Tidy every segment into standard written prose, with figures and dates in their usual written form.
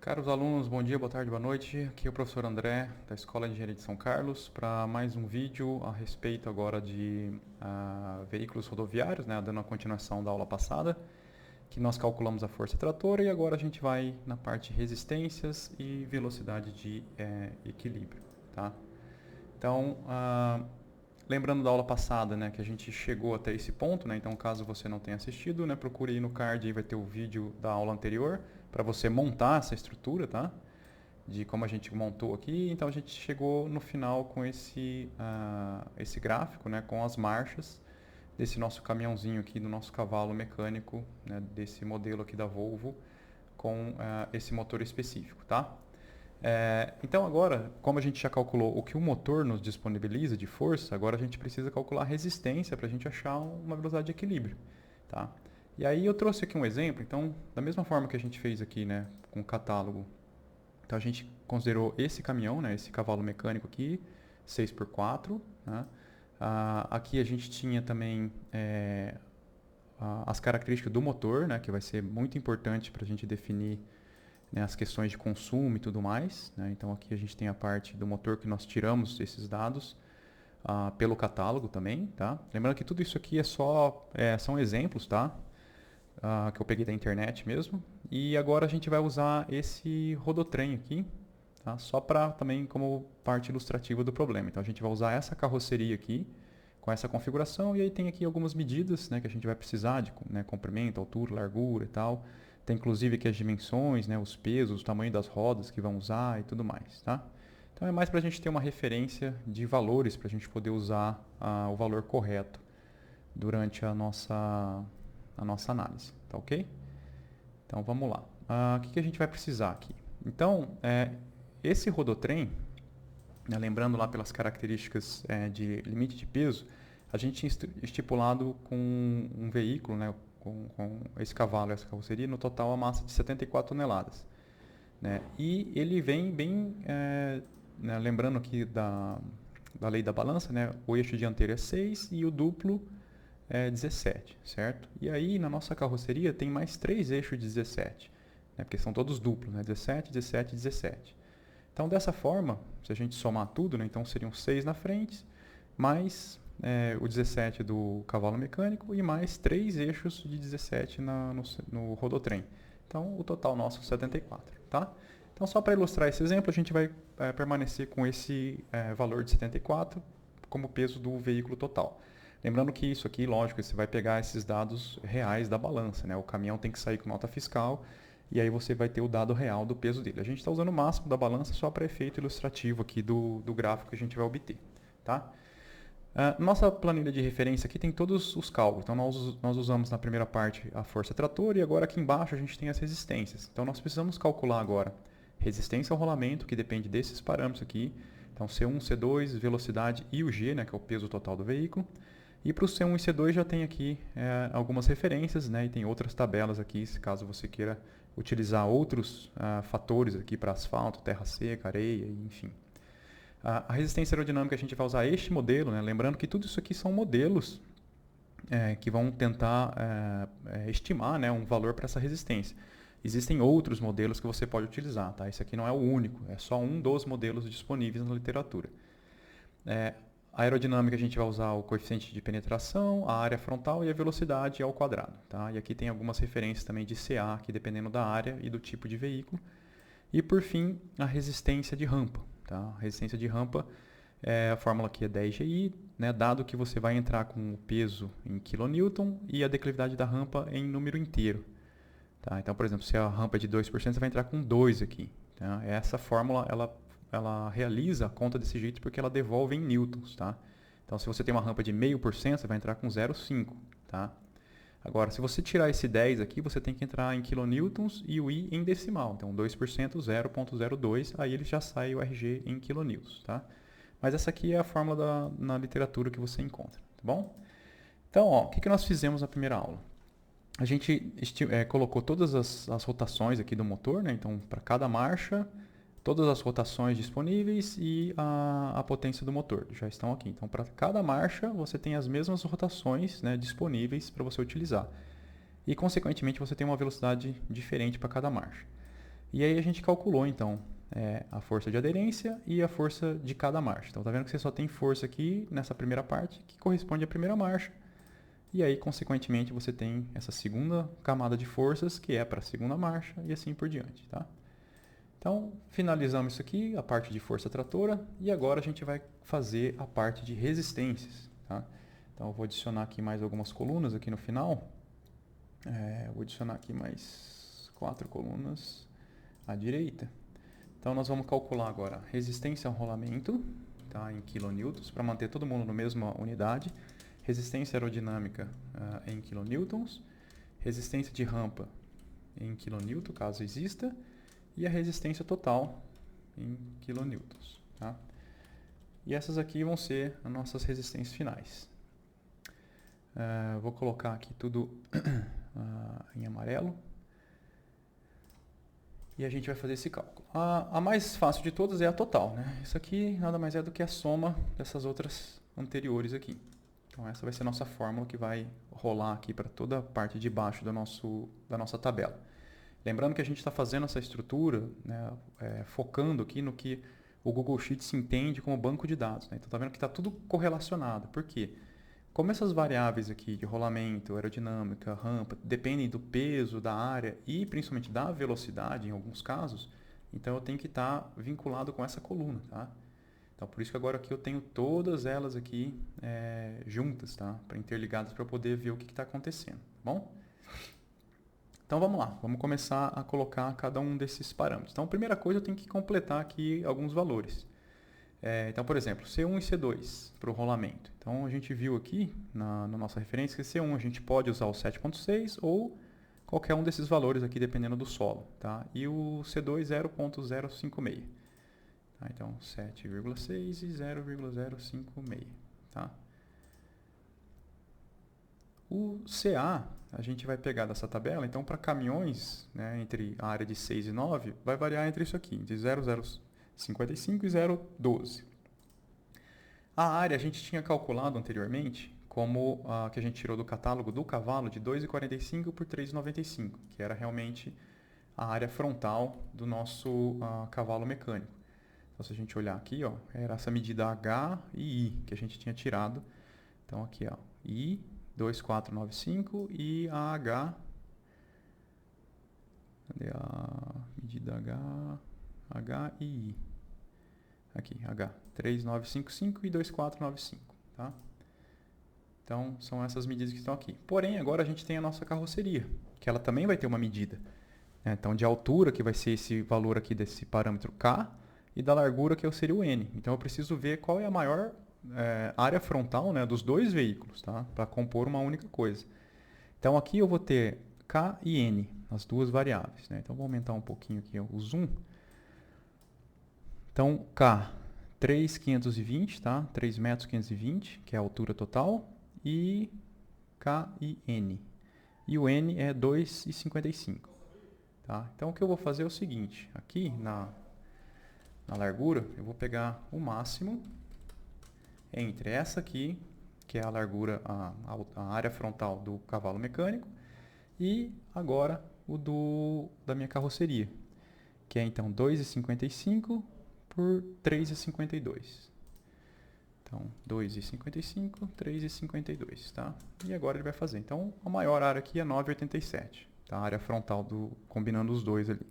Caros alunos, bom dia, boa tarde, boa noite. Aqui é o professor André, da Escola de Engenharia de São Carlos, para mais um vídeo a respeito agora de veículos rodoviários, né, dando a continuação da aula passada, que nós calculamos a força tratora e agora a gente vai na parte de resistências e velocidade de equilíbrio. Tá? Então, lembrando da aula passada, né, que a gente chegou até esse ponto, né, então caso você não tenha assistido, né, procure aí no card, aí vai ter o vídeo da aula anterior para você montar essa estrutura, tá? De como a gente montou aqui. Então a gente chegou no final com esse gráfico, né, com as marchas desse nosso caminhãozinho aqui, do nosso cavalo mecânico, né, desse modelo aqui da Volvo, com esse motor específico, tá? Então agora, como a gente já calculou o que o motor nos disponibiliza de força, agora a gente precisa calcular a resistência para a gente achar uma velocidade de equilíbrio. Tá? E aí eu trouxe aqui um exemplo, então, da mesma forma que a gente fez aqui, né, com o catálogo, então a gente considerou esse caminhão, né, esse cavalo mecânico aqui, 6x4. Né? Aqui a gente tinha também as características do motor, né, que vai ser muito importante para a gente definir, né, as questões de consumo e tudo mais. Né? Então aqui a gente tem a parte do motor que nós tiramos esses dados pelo catálogo também. Tá? Lembrando que tudo isso aqui são exemplos, tá? Que eu peguei da internet mesmo. E agora a gente vai usar esse rodotrem aqui, tá? Só para também como parte ilustrativa do problema. Então a gente vai usar essa carroceria aqui com essa configuração e aí tem aqui algumas medidas, né, que a gente vai precisar de, né, comprimento, altura, largura e tal. Tem inclusive aqui as dimensões, né, os pesos, o tamanho das rodas que vão usar e tudo mais, tá? Então é mais para a gente ter uma referência de valores para a gente poder usar o valor correto durante a nossa análise, tá ok? Então vamos lá. O que a gente vai precisar aqui? Então, esse rodotrem, né, lembrando lá pelas características de limite de peso, a gente tinha estipulado com um veículo, né, com esse cavalo, essa carroceria, no total a massa de 74 toneladas. Né? E ele vem bem, né, lembrando aqui da lei da balança, né, o eixo dianteiro é 6 e o duplo é 17, certo? E aí na nossa carroceria tem mais 3 eixos de 17, né, porque são todos duplos, né, 17, 17 e 17. Então dessa forma, se a gente somar tudo, né, então seriam 6 na frente, mais o 17 do cavalo mecânico e mais 3 eixos de 17 no rodotrem. Então o total nosso é 74, tá? Então só para ilustrar esse exemplo, a gente vai permanecer com esse valor de 74 como peso do veículo total. Lembrando que isso aqui, lógico, você vai pegar esses dados reais da balança, né? O caminhão tem que sair com nota fiscal e aí você vai ter o dado real do peso dele. A gente está usando o máximo da balança só para efeito ilustrativo aqui do gráfico que a gente vai obter, tá? Nossa planilha de referência aqui tem todos os cálculos. Então nós usamos na primeira parte a força trator e agora aqui embaixo a gente tem as resistências. Então nós precisamos calcular agora resistência ao rolamento, que depende desses parâmetros aqui. Então C1, C2, velocidade e o G, né, que é o peso total do veículo. E para o C1 e C2 já tem aqui algumas referências, né, e tem outras tabelas aqui, caso você queira utilizar outros fatores aqui para asfalto, terra seca, areia, enfim. A resistência aerodinâmica a gente vai usar este modelo, né, lembrando que tudo isso aqui são modelos que vão tentar estimar, né, um valor para essa resistência. Existem outros modelos que você pode utilizar, tá? Esse aqui não é o único, é só um dos modelos disponíveis na literatura. A aerodinâmica a gente vai usar o coeficiente de penetração, a área frontal e a velocidade ao quadrado. Tá? E aqui tem algumas referências também de CA, que dependendo da área e do tipo de veículo. E por fim, a resistência de rampa. Tá? A resistência de rampa, a fórmula aqui é 10GI, né? Dado que você vai entrar com o peso em kN e a declividade da rampa em número inteiro. Tá? Então, por exemplo, se a rampa é de 2%, você vai entrar com 2 aqui. Tá? Essa fórmula, ela realiza a conta desse jeito porque ela devolve em newtons, tá? Então, se você tem uma rampa de 0,5%, você vai entrar com 0,5, tá? Agora, se você tirar esse 10 aqui, você tem que entrar em kilonewtons e o I em decimal. Então, 2%, 0,02, aí ele já sai o RG em kilonewtons, tá? Mas essa aqui é a fórmula na literatura que você encontra, tá bom? Então, ó, o que nós fizemos na primeira aula? A gente colocou todas as rotações aqui do motor, né? Então, para cada marcha, todas as rotações disponíveis e a potência do motor já estão aqui. Então, para cada marcha, você tem as mesmas rotações, né, disponíveis para você utilizar. E, consequentemente, você tem uma velocidade diferente para cada marcha. E aí a gente calculou, então, a força de aderência e a força de cada marcha. Então, tá vendo que você só tem força aqui nessa primeira parte, que corresponde à primeira marcha. E aí, consequentemente, você tem essa segunda camada de forças, que é para a segunda marcha, e assim por diante, tá? Então, finalizamos isso aqui, a parte de força tratora, e agora a gente vai fazer a parte de resistências, tá? Então, eu vou adicionar aqui mais algumas colunas aqui no final. Vou adicionar aqui mais 4 colunas à direita. Então, nós vamos calcular agora resistência ao rolamento, tá, em kilonewtons, para manter todo mundo na mesma unidade. Resistência aerodinâmica em kilonewtons. Resistência de rampa em kilonewton, caso exista. E a resistência total em kilonewtons, tá? E essas aqui vão ser as nossas resistências finais. Vou colocar aqui tudo em amarelo. E a gente vai fazer esse cálculo. A mais fácil de todas é a total, né? Isso aqui nada mais é do que a soma dessas outras anteriores aqui. Então essa vai ser a nossa fórmula que vai rolar aqui para toda a parte de baixo da nossa tabela. Lembrando que a gente está fazendo essa estrutura, né, focando aqui no que o Google Sheets entende como banco de dados, né? Então está vendo que está tudo correlacionado. Por quê? Como essas variáveis aqui de rolamento, aerodinâmica, rampa, dependem do peso, da área e principalmente da velocidade em alguns casos, então eu tenho que estar vinculado com essa coluna, tá? Então por isso que agora aqui eu tenho todas elas aqui juntas, tá? Interligadas para eu poder ver o que está acontecendo, tá bom? Então vamos lá, vamos começar a colocar cada um desses parâmetros. Então a primeira coisa eu tenho que completar aqui alguns valores. Então, por exemplo, C1 e C2 para o rolamento. Então, a gente viu aqui na nossa referência que C1 a gente pode usar o 7.6 ou qualquer um desses valores aqui, dependendo do solo. Tá? E o C2, 0.056. Tá? Então, 7,6 e 0,056. Tá? O CA, a gente vai pegar dessa tabela, então, para caminhões, né, entre a área de 6 e 9, vai variar entre isso aqui, entre 0,055 e 0,12. A área a gente tinha calculado anteriormente como a que a gente tirou do catálogo do cavalo de 2,45 por 3,95, que era realmente a área frontal do nosso cavalo mecânico. Então, se a gente olhar aqui, ó, era essa medida H e I que a gente tinha tirado. Então, aqui, ó, I 2,495 e a H, cadê a medida H e I? Aqui, H, 3,955 e 2,495, tá? Então, são essas medidas que estão aqui. Porém, agora a gente tem a nossa carroceria, que ela também vai ter uma medida. Então, de altura, que vai ser esse valor aqui desse parâmetro K, e da largura, que seria o N. Então, eu preciso ver qual é a maior área frontal, né, dos dois veículos, tá? Para compor uma única coisa. Então, aqui eu vou ter K e N, as duas variáveis, né? Então, vou aumentar um pouquinho aqui o zoom. Então, K, 3,520, tá? 3,520 m, que é a altura total, e K e N. E o N é 2,55. Tá? Então, o que eu vou fazer é o seguinte, aqui na largura, eu vou pegar o máximo entre essa aqui, que é a largura, a área frontal do cavalo mecânico, e agora o da minha carroceria, que é então 2,55 por 3,52. Então, 2,55, 3,52, tá? E agora ele vai fazer. Então, a maior área aqui é 9,87, tá? A área frontal combinando os dois ali.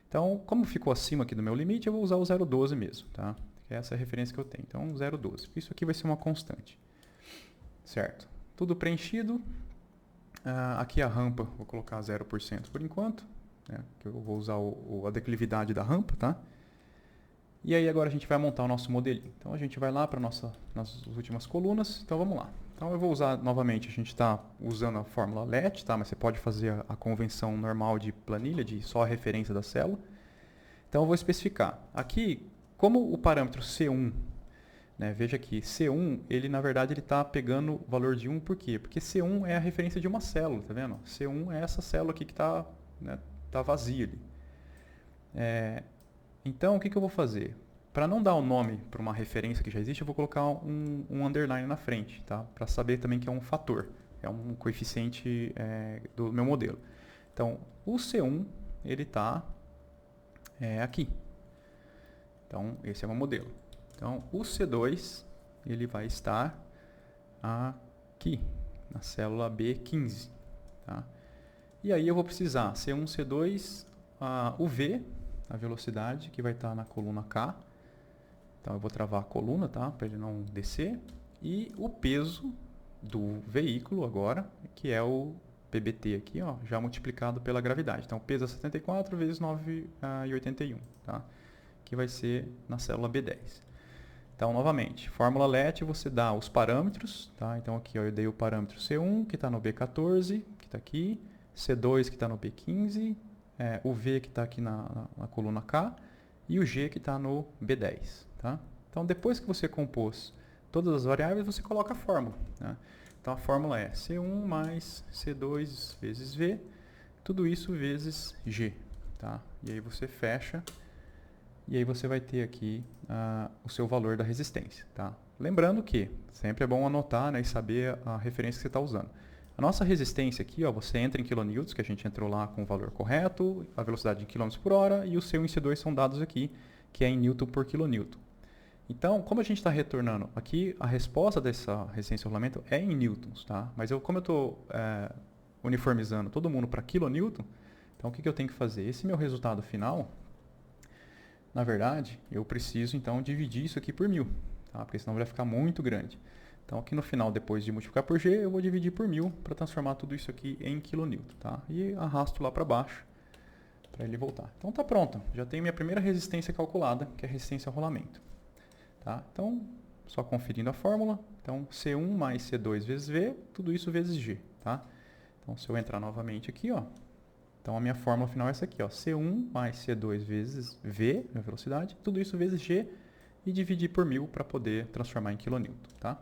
Então, como ficou acima aqui do meu limite, eu vou usar o 0,12 mesmo, tá? Que é essa a referência que eu tenho. Então, 0,12. Isso aqui vai ser uma constante. Certo? Tudo preenchido. Aqui a rampa, vou colocar 0% por enquanto, né? Que eu vou usar a declividade da rampa, tá? E aí agora a gente vai montar o nosso modelinho. Então a gente vai lá para nas últimas colunas. Então vamos lá. Então eu vou usar novamente, a gente está usando a fórmula LET, tá? Mas você pode fazer a convenção normal de planilha, de só a referência da célula. Então eu vou especificar. Aqui, como o parâmetro C1, né, veja aqui, C1, ele na verdade ele está pegando o valor de 1, por quê? Porque C1 é a referência de uma célula, tá vendo? C1 é essa célula aqui que está, né, tá vazia ali. Então, o que eu vou fazer? Para não dar o nome para uma referência que já existe, eu vou colocar um underline na frente, tá? Para saber também que é um fator, é um coeficiente do meu modelo. Então, o C1, ele está é aqui. Então, esse é o meu modelo. Então, o C2, ele vai estar aqui, na célula B15. Tá? E aí eu vou precisar C1, C2, o V, a velocidade, que vai estar na coluna K. Então, eu vou travar a coluna, tá? Para ele não descer. E o peso do veículo agora, que é o PBT aqui, ó, já multiplicado pela gravidade. Então, o peso é 74 vezes 9,81, tá? Que vai ser na célula B10. Então, novamente, fórmula LET, você dá os parâmetros, tá? Então, aqui ó, eu dei o parâmetro C1, que está no B14, que está aqui, C2, que está no B15, o V, que está aqui na coluna K, e o G, que está no B10, tá? Então, depois que você compôs todas as variáveis, você coloca a fórmula, né? Então, a fórmula é C1 mais C2 vezes V, tudo isso vezes G, tá? E aí você fecha, e aí você vai ter aqui o seu valor da resistência, tá? Lembrando que sempre é bom anotar, né, e saber a referência que você está usando. A nossa resistência aqui, ó, você entra em kilonewtons, que a gente entrou lá com o valor correto, a velocidade em quilômetros por hora, e o C1 e C2 são dados aqui, que é em newton por kilonewton. Então, como a gente está retornando aqui, a resposta dessa resistência ao rolamento é em newtons, tá? Mas como eu estou uniformizando todo mundo para kilonewton, então o que eu tenho que fazer? Esse meu resultado final, na verdade, eu preciso então dividir isso aqui por 1000, tá? Porque senão vai ficar muito grande. Então aqui no final, depois de multiplicar por G, eu vou dividir por 1000 para transformar tudo isso aqui em kilonewton, tá? E arrasto lá para baixo para ele voltar. Então tá pronto, já tenho minha primeira resistência calculada, que é a resistência ao rolamento. Tá? Então, só conferindo a fórmula, então C1 mais C2 vezes V, tudo isso vezes G. Tá? Então, se eu entrar novamente aqui, ó, então a minha fórmula final é essa aqui, ó, C1 mais C2 vezes V, a velocidade, tudo isso vezes G, e dividir por 1000 para poder transformar em kilonewton. Tá?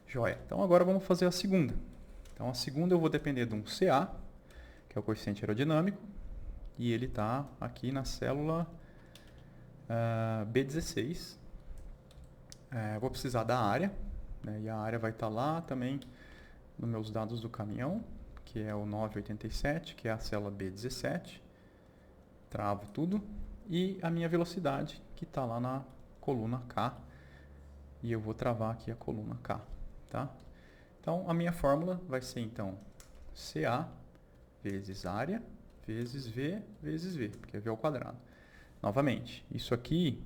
Joia. Então, agora vamos fazer a segunda. Então, a segunda eu vou depender de um CA, que é o coeficiente aerodinâmico, e ele está aqui na célula B16. Vou precisar da área, né, e a área vai estar lá também nos meus dados do caminhão, que é o 987, que é a célula B17. Travo tudo. E a minha velocidade, que está lá na coluna K. E eu vou travar aqui a coluna K. Tá? Então, a minha fórmula vai ser, então, CA vezes área vezes V vezes V, porque é V ao quadrado. Novamente, isso aqui,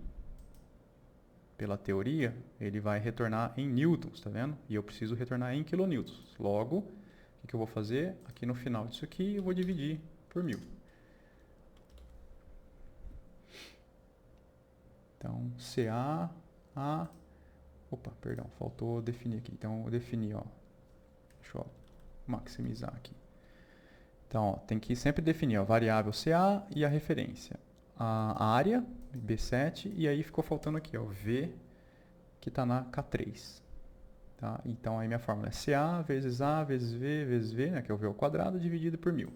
pela teoria, ele vai retornar em newtons, tá vendo? E eu preciso retornar em kilonewtons. Logo, o que eu vou fazer? Aqui no final disso aqui, eu vou dividir por 1000. Então, Opa, perdão, faltou definir aqui. Então, eu defini, ó. Deixa eu maximizar aqui. Então, ó, tem que sempre definir a variável CA e a referência. A área, B7, e aí ficou faltando aqui, ó, V, que está na K3. Tá? Então, aí minha fórmula é CA vezes A vezes V, né, que é o V ao quadrado, dividido por 1000.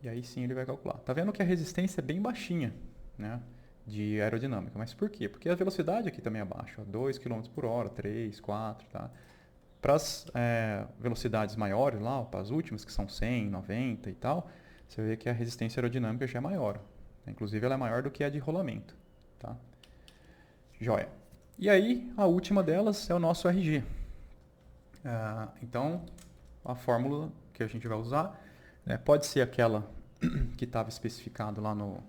E aí sim ele vai calcular. Tá vendo que a resistência é bem baixinha, né, de aerodinâmica. Mas por quê? Porque a velocidade aqui também é baixa, 2 km por hora, 3, 4, tá? Para as velocidades maiores lá, para as últimas, que são 100, 90 e tal, você vê que a resistência aerodinâmica já é maior. Inclusive, ela é maior do que a de rolamento. Tá? Joia. E aí, a última delas é o nosso RG. Então, a fórmula que a gente vai usar pode ser aquela que estava especificado lá no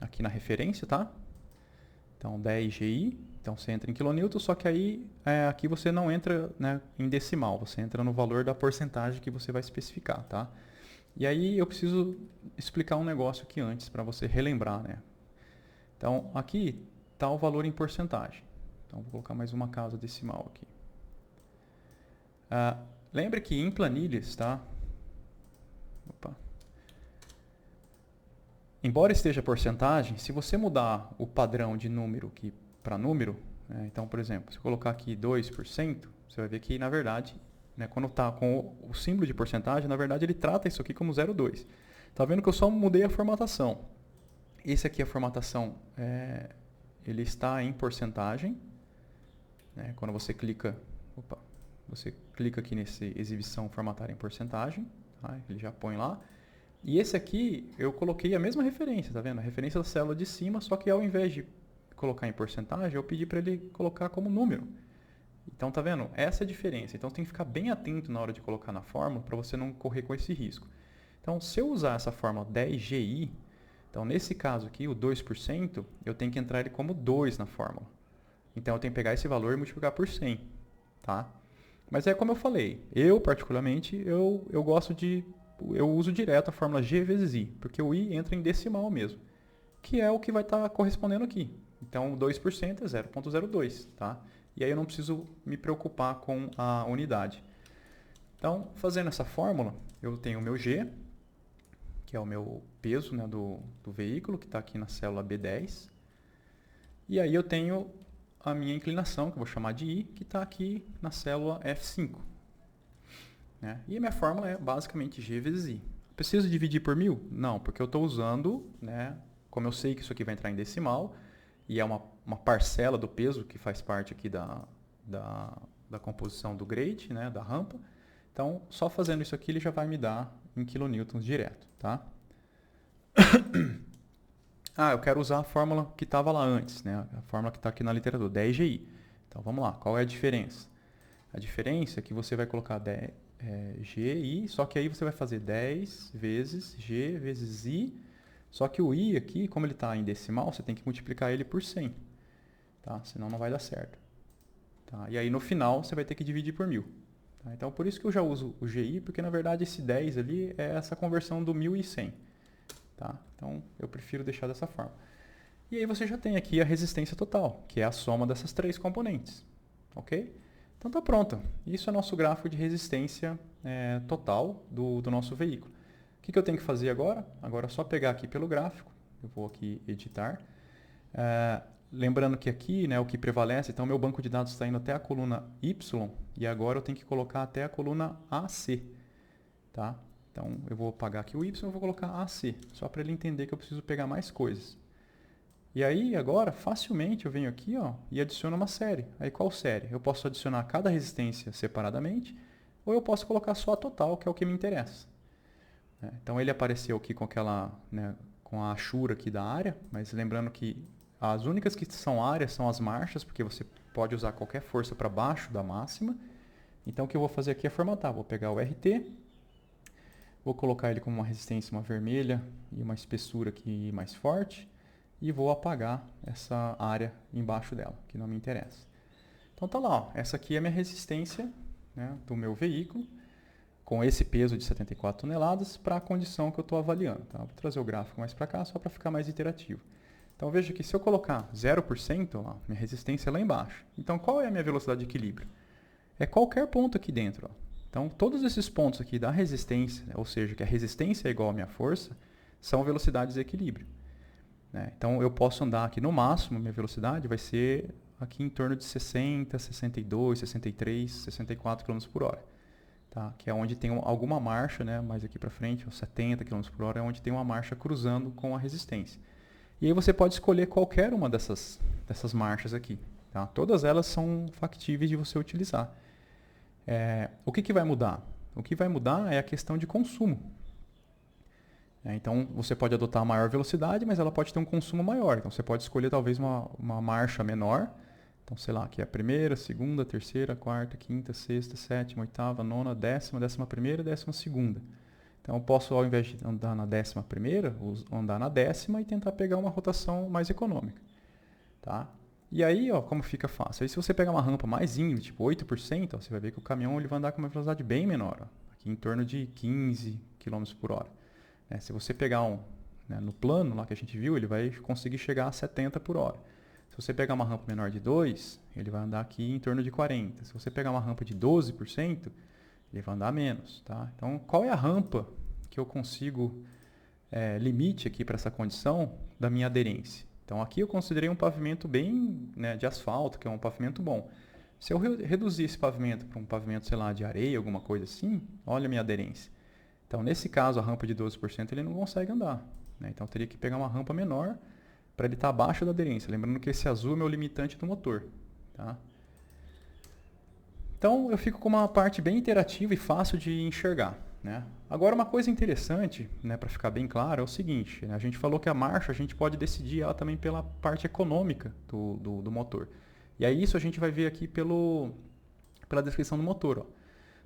aqui na referência, tá? Então, 10 GI. Então, você entra em kilonewton, só que aí aqui você não entra, né, em decimal, você entra no valor da porcentagem que você vai especificar, tá? E aí eu preciso explicar um negócio aqui antes para você relembrar, né? Então, aqui está o valor em porcentagem. Então, vou colocar mais uma casa decimal aqui. Lembre que em planilhas, tá? Embora esteja porcentagem, se você mudar o padrão de número aqui para número, então, por exemplo, se eu colocar aqui 2%, você vai ver que, na verdade, né, quando está com o símbolo de porcentagem, na verdade, ele trata isso aqui como 0,2. Está vendo que eu só mudei a formatação. Esse aqui, a formatação, ele está em porcentagem. Né, quando você clica, aqui nesse exibição formatar em porcentagem, tá, ele já põe lá. E esse aqui, eu coloquei a mesma referência, tá vendo? A referência da célula de cima, só que ao invés de colocar em porcentagem, eu pedi para ele colocar como número. Então, tá vendo? Essa é a diferença. Então, tem que ficar bem atento na hora de colocar na fórmula para você não correr com esse risco. Então, se eu usar essa fórmula 10GI, então nesse caso aqui, o 2%, eu tenho que entrar ele como 2 na fórmula. Então, eu tenho que pegar esse valor e multiplicar por 100, tá? Mas é como eu falei, eu particularmente, eu gosto de, eu uso direto a fórmula G vezes I, porque o I entra em decimal mesmo, que é o que vai estar correspondendo aqui. Então, 2% é 0,02, tá? E aí eu não preciso me preocupar com a unidade. Então, fazendo essa fórmula, eu tenho o meu G, que é o meu peso, né, do veículo, que está aqui na célula B10. E aí eu tenho a minha inclinação, que eu vou chamar de I, que está aqui na célula F5. Né? E a minha fórmula é basicamente G vezes I. Preciso dividir por 1000? Não, porque eu estou usando, né, como eu sei que isso aqui vai entrar em decimal, e é uma parcela do peso que faz parte aqui da composição do grade, né, da rampa. Então, só fazendo isso aqui, ele já vai me dar em kilonewtons direto, tá? Eu quero usar a fórmula que estava lá antes, né? A fórmula que está aqui na literatura, 10GI. Então, vamos lá. Qual é a diferença? A diferença é que você vai colocar GI, só que aí você vai fazer 10 vezes G vezes I. Só que o I aqui, como ele está em decimal, você tem que multiplicar ele por 100. Tá? Senão não vai dar certo. Tá? E aí, no final, você vai ter que dividir por 1000. Tá? Então, por isso que eu já uso o GI, porque, na verdade, esse 10 ali é essa conversão do 1000 e 100. Tá? Então, eu prefiro deixar dessa forma. E aí você já tem aqui a resistência total, que é a soma dessas três componentes. Ok? Então, tá pronto. Isso é nosso gráfico de resistência total do nosso veículo. O que eu tenho que fazer agora? Agora é só pegar aqui pelo gráfico. Eu vou aqui editar. Lembrando que aqui, né, o que prevalece, então meu banco de dados está indo até a coluna Y e agora eu tenho que colocar até a coluna AC. Tá? Então, eu vou apagar aqui o Y e vou colocar AC, só para ele entender que eu preciso pegar mais coisas. E aí, agora, facilmente, eu venho aqui e adiciono uma série. Aí, qual série? Eu posso adicionar cada resistência separadamente, ou eu posso colocar só a total, que é o que me interessa. Então, ele apareceu aqui com aquela, né, com a achura aqui da área, mas lembrando que as únicas que são áreas são as marchas, porque você pode usar qualquer força para baixo da máxima. Então, o que eu vou fazer aqui é formatar. Vou pegar o RT, vou colocar ele como uma resistência, uma vermelha e uma espessura aqui mais forte. E vou apagar essa área embaixo dela, que não me interessa. Então tá lá, essa aqui é a minha resistência, né, do meu veículo, com esse peso de 74 toneladas para a condição que eu estou avaliando. Tá? Vou trazer o gráfico mais para cá, só para ficar mais interativo. Então veja que se eu colocar 0%, ó, minha resistência é lá embaixo. Então qual é a minha velocidade de equilíbrio? É qualquer ponto aqui dentro. Ó. Então todos esses pontos aqui da resistência, ou seja, que a resistência é igual à minha força, são velocidades de equilíbrio. Então, eu posso andar aqui no máximo, minha velocidade vai ser aqui em torno de 60, 62, 63, 64 km por hora. Tá? Que é onde tem alguma marcha, né? Mais aqui para frente, 70 km por hora, é onde tem uma marcha cruzando com a resistência. E aí você pode escolher qualquer uma dessas marchas aqui. Tá? Todas elas são factíveis de você utilizar. O que vai mudar? O que vai mudar é a questão de consumo. Então, você pode adotar a maior velocidade, mas ela pode ter um consumo maior. Então, você pode escolher talvez uma marcha menor. Então, sei lá, aqui é a primeira, segunda, terceira, quarta, quinta, sexta, sétima, oitava, nona, décima, 11ª e 12ª. Então, eu posso, ao invés de andar na 11ª, andar na 10ª e tentar pegar uma rotação mais econômica. Tá? E aí, como fica fácil? Aí, se você pegar uma rampa mais íngreme, tipo 8%, você vai ver que o caminhão ele vai andar com uma velocidade bem menor. Aqui em torno de 15 km por hora. Se você pegar no plano lá que a gente viu, ele vai conseguir chegar a 70 por hora. Se você pegar uma rampa menor de 2, ele vai andar aqui em torno de 40. Se você pegar uma rampa de 12%, ele vai andar menos. Tá? Então, qual é a rampa que eu consigo limite aqui para essa condição da minha aderência? Então, aqui eu considerei um pavimento bem de asfalto, que é um pavimento bom. Se eu reduzir esse pavimento para um pavimento, sei lá, de areia, alguma coisa assim, olha a minha aderência. Então, nesse caso, a rampa de 12% ele não consegue andar. Então, eu teria que pegar uma rampa menor para ele estar abaixo da aderência. Lembrando que esse azul é o meu limitante do motor. Tá? Então, eu fico com uma parte bem interativa e fácil de enxergar. né? Agora, uma coisa interessante, né, para ficar bem claro, é o seguinte, né, a gente falou que a marcha a gente pode decidir ela também pela parte econômica do motor. E aí isso a gente vai ver aqui pela descrição do motor. Ó.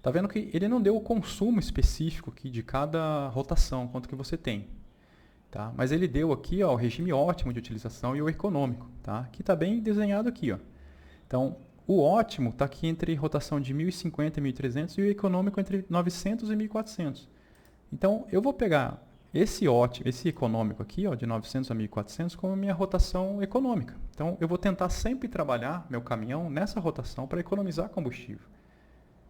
Tá vendo que ele não deu o consumo específico aqui de cada rotação, quanto que você tem. Tá? Mas ele deu aqui ó, o regime ótimo de utilização e o econômico, tá? Que está bem desenhado aqui. Ó. Então, o ótimo está aqui entre rotação de 1.050 e 1.300 e o econômico entre 900 e 1.400. Então, eu vou pegar esse econômico aqui, ó, de 900 a 1.400, como a minha rotação econômica. Então, eu vou tentar sempre trabalhar meu caminhão nessa rotação para economizar combustível.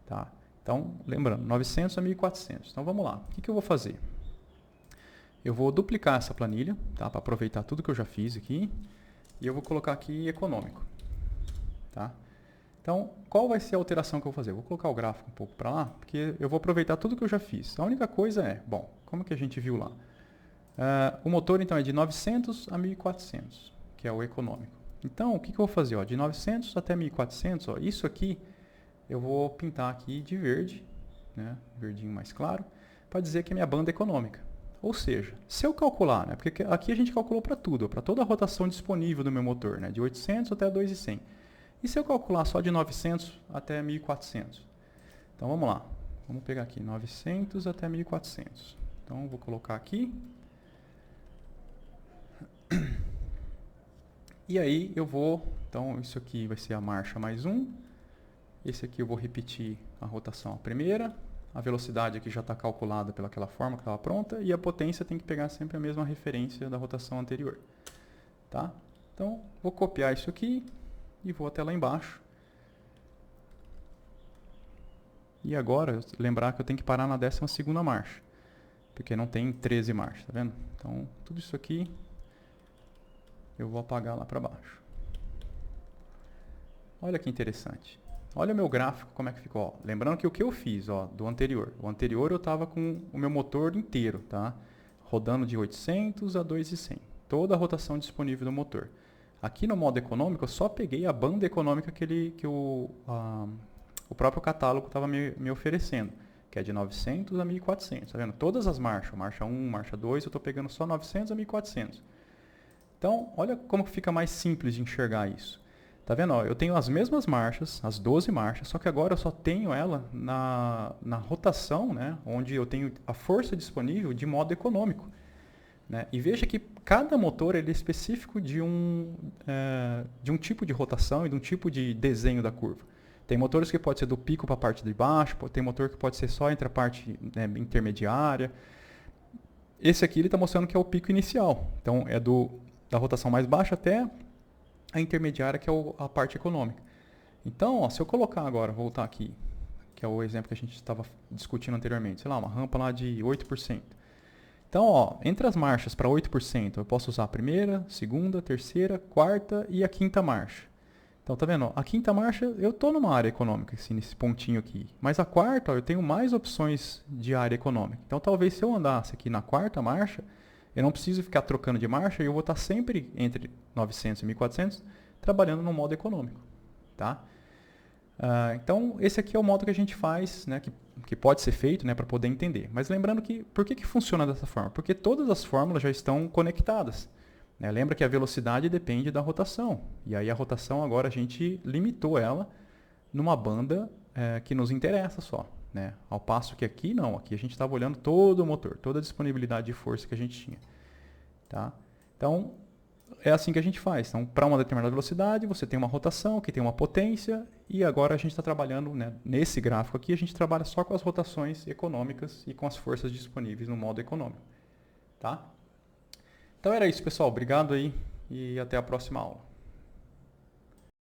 Tá? Então, lembrando, 900 a 1.400. Então, vamos lá. O que eu vou fazer? Eu vou duplicar essa planilha, tá? Para aproveitar tudo que eu já fiz aqui. E eu vou colocar aqui econômico. Tá? Então, qual vai ser a alteração que eu vou fazer? Eu vou colocar o gráfico um pouco para lá, porque eu vou aproveitar tudo que eu já fiz. A única coisa é, bom, como que a gente viu lá? O motor, então, é de 900 a 1.400, que é o econômico. Então, o que eu vou fazer? Ó, de 900 até 1.400, ó, isso aqui eu vou pintar aqui de verde, né, verdinho mais claro, para dizer que é minha banda econômica. Ou seja, se eu calcular, né, porque aqui a gente calculou para tudo, para toda a rotação disponível do meu motor, né, de 800 até 2.100. E se eu calcular só de 900 até 1.400? Então vamos lá. Vamos pegar aqui 900 até 1.400. Então vou colocar aqui. E aí eu vou... Então isso aqui vai ser a marcha mais 1. Esse aqui eu vou repetir a rotação a primeira. A velocidade aqui já está calculada pelaquela forma que estava pronta. E a potência tem que pegar sempre a mesma referência da rotação anterior. Tá? Então vou copiar isso aqui. E vou até lá embaixo. E agora, lembrar que eu tenho que parar na 12ª marcha. Porque não tem 13 marchas, tá vendo? Então, tudo isso aqui, eu vou apagar lá para baixo. Olha que interessante. Olha o meu gráfico, como é que ficou. Ó, lembrando que o que eu fiz, ó, do anterior. O anterior eu estava com o meu motor inteiro, tá? Rodando de 800 a 2.100. Toda a rotação disponível do motor. Aqui no modo econômico, eu só peguei a banda econômica que o próprio catálogo estava me oferecendo, que é de 900 a 1.400. Tá vendo? Todas as marchas, marcha 1, marcha 2, eu estou pegando só 900 a 1.400. Então, olha como fica mais simples de enxergar isso. Tá vendo? Ó, eu tenho as mesmas marchas, as 12 marchas, só que agora eu só tenho ela na rotação, né, onde eu tenho a força disponível de modo econômico. Né? E veja que cada motor ele é específico de um tipo de rotação e de um tipo de desenho da curva. Tem motores que pode ser do pico para a parte de baixo, tem motor que pode ser só entre a parte, né, intermediária. Esse aqui ele está mostrando que é o pico inicial. Então é da rotação mais baixa até a intermediária, que é a parte econômica. Então, ó, se eu colocar agora, voltar aqui, que é o exemplo que a gente estava discutindo anteriormente, sei lá, uma rampa lá de 8%. Então, ó, entre as marchas para 8%, eu posso usar a primeira, segunda, terceira, quarta e a quinta marcha. Então, tá vendo? Ó, a quinta marcha, eu estou numa área econômica, assim, nesse pontinho aqui. Mas a quarta, ó, eu tenho mais opções de área econômica. Então, talvez se eu andasse aqui na quarta marcha, eu não preciso ficar trocando de marcha e eu vou estar sempre entre 900 e 1.400, trabalhando no modo econômico. Tá? Então, esse aqui é o modo que a gente faz, né, que pode ser feito, né, para poder entender. Mas lembrando que, por que funciona dessa forma? Porque todas as fórmulas já estão conectadas. Né? Lembra que a velocidade depende da rotação. E aí a rotação agora a gente limitou ela numa banda que nos interessa só. Né? Ao passo que aqui não, aqui a gente estava olhando todo o motor, toda a disponibilidade de força que a gente tinha. Tá? Então, é assim que a gente faz. Então, para uma determinada velocidade, você tem uma rotação que tem uma potência e agora a gente está trabalhando, né, nesse gráfico aqui, a gente trabalha só com as rotações econômicas e com as forças disponíveis no modo econômico. Tá? Então era isso, pessoal. Obrigado aí e até a próxima aula.